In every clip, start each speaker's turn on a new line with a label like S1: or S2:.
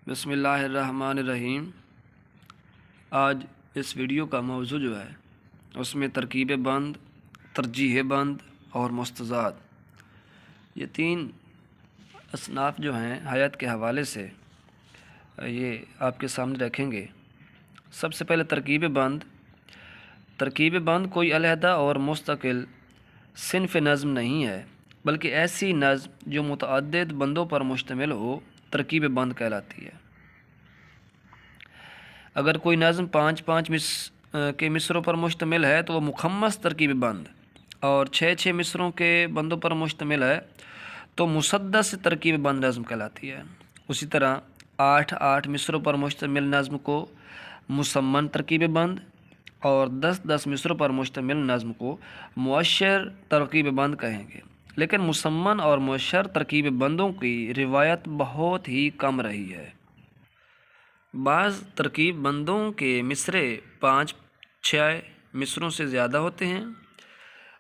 S1: بسم اللہ الرحمن الرحیم۔ آج اس ویڈیو کا موضوع جو ہے اس میں ترکیب بند، ترجیح بند اور مستزاد، یہ تین اصناف جو ہیں حیات کے حوالے سے یہ آپ کے سامنے رکھیں گے۔ سب سے پہلے ترکیب بند۔ ترکیب بند کوئی علیحدہ اور مستقل صنف نظم نہیں ہے، بلکہ ایسی نظم جو متعدد بندوں پر مشتمل ہو ترکیب بند کہلاتی ہے۔ اگر کوئی نظم پانچ کے مصروں پر مشتمل ہے تو وہ مخمس ترکیب بند، اور 6 مصروں کے بندوں پر مشتمل ہے تو مسدس ترکیب بند نظم کہلاتی ہے۔ اسی طرح 8 مصروں پر مشتمل نظم کو مسمن ترکیب بند اور 10 مصروں پر مشتمل نظم کو مؤشر ترکیب بند کہیں گے۔ لیکن مسمن اور مؤشر ترکیب بندوں کی روایت بہت ہی کم رہی ہے۔ بعض ترکیب بندوں کے مصرے 5-6 مصروں سے زیادہ ہوتے ہیں۔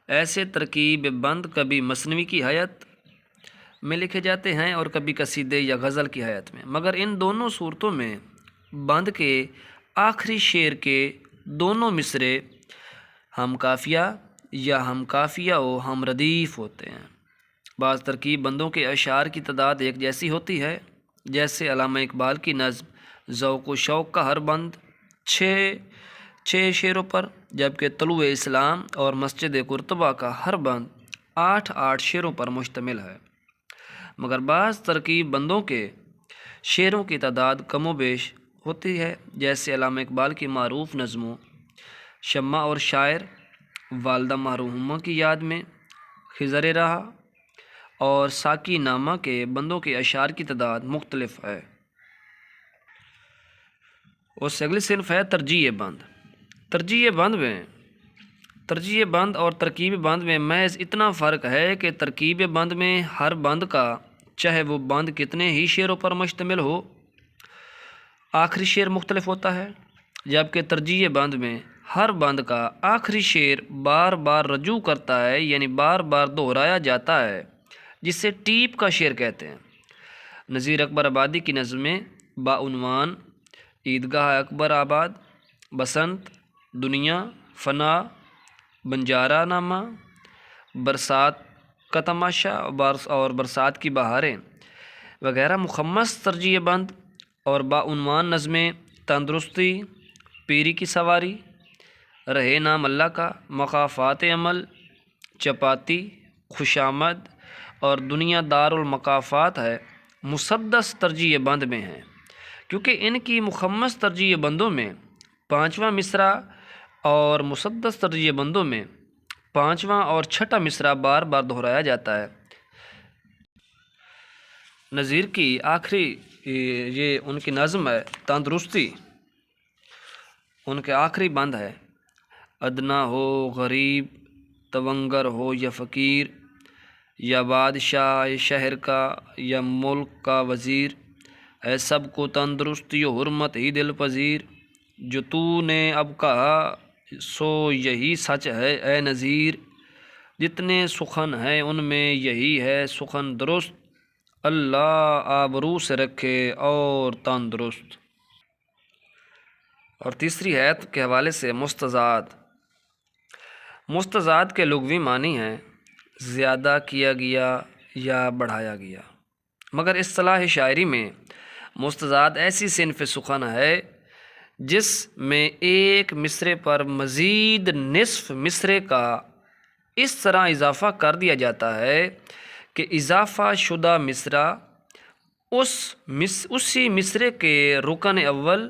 S1: ایسے ترکیب بند کبھی مثنوی کی حیت میں لکھے جاتے ہیں اور کبھی قصیدے یا غزل کی حیت میں، مگر ان دونوں صورتوں میں بند کے آخری شعر کے دونوں مصرے ہم قافیہ یا ہم قافیہ و ہم ردیف ہوتے ہیں۔ بعض ترکیب بندوں کے اشعار کی تعداد ایک جیسی ہوتی ہے، جیسے علامہ اقبال کی نظم ذوق و شوق کا ہر بند 6 شعروں پر، جبکہ طلوع اسلام اور مسجد قرطبہ کا ہر بند 8 شعروں پر مشتمل ہے۔ مگر بعض ترکیب بندوں کے شعروں کی تعداد کم و بیش ہوتی ہے، جیسے علامہ اقبال کی معروف نظموں شمع اور شاعر، والدہ مرحومہ کی یاد میں، خضر راہ اور ساقی نامہ کے بندوں کے اشعار کی تعداد مختلف ہے۔ اور اگلی صنف ہے ترجیح بند۔ ترجیح بند اور ترکیب بند میں محض اتنا فرق ہے کہ ترکیب بند میں ہر بند کا، چاہے وہ بند کتنے ہی شعروں پر مشتمل ہو، آخری شعر مختلف ہوتا ہے، جبکہ ترجیح بند میں ہر بند کا آخری شعر بار بار رجوع کرتا ہے، یعنی بار بار دہرایا جاتا ہے، جسے ٹیپ کا شعر کہتے ہیں۔ نذیر اکبر آبادی کی نظمیں بعنوان عیدگاہ اکبر آباد، بسنت، دنیا، فنا، بنجارہ نامہ، برسات کا تماشا اور برسات کی بہاریں وغیرہ مخمس ترجیح بند، اور بعنوان نظمیں تندرستی، پیری کی سواری، رہے نام اللہ کا، مقافات عمل، چپاتی، خوشامد اور دنیا دار المقافات ہے، مسدس ترجیح بند میں ہیں، کیونکہ ان کی مخمس ترجیح بندوں میں 5واں مصرع اور مسدس ترجیح بندوں میں 5واں اور 6واں مصرع بار بار دہرایا جاتا ہے۔ نظیر کی آخری یہ ان کی نظم ہے تندرستی، ان کے آخری بند ہے: ادنا ہو غریب، تونگر ہو یا فقیر، یا بادشاہ شہر کا یا ملک کا وزیر، ہے سب کو تندرستی و حرمت ہی دل پذیر، جو تو نے اب کہا سو یہی سچ ہے اے نذیر، جتنے سخن ہیں ان میں یہی ہے سخن درست، اللہ آبرو سے رکھے اور تندرست۔ اور تیسری حیت کے حوالے سے مستزاد۔ مستزاد کے لغوی معنی ہیں زیادہ کیا گیا یا بڑھایا گیا، مگر اصطلاح شاعری میں مستزاد ایسی صنف سخن ہے جس میں ایک مصرے پر مزید نصف مصرے کا اس طرح اضافہ کر دیا جاتا ہے کہ اضافہ شدہ مصرع اسی مصرے کے رکن اول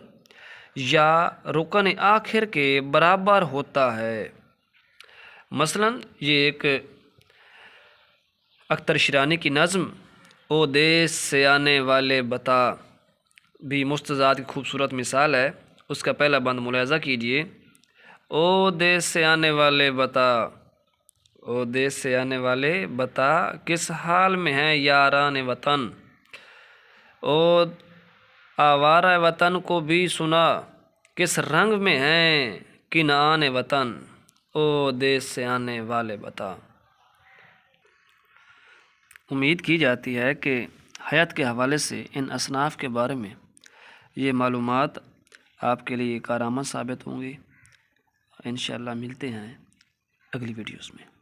S1: یا رکن آخر کے برابر ہوتا ہے۔ مثلاً یہ ایک اختر شیرانی کی نظم او دیس سے آنے والے بتا بھی مستزاد کی خوبصورت مثال ہے۔ اس کا پہلا بند ملاحظہ کیجیے: او دیس سے آنے والے بتا، او دیس سے آنے والے بتا، کس حال میں ہیں یاران وطن، او آوارہ وطن کو بھی سنا، کس رنگ میں ہیں کنعان وطن، او دیس سے آنے والے بتا۔ امید کی جاتی ہے کہ حیات کے حوالے سے ان اصناف کے بارے میں یہ معلومات آپ کے لیے کارآمد ثابت ہوں گی۔ انشاءاللہ ملتے ہیں اگلی ویڈیوز میں۔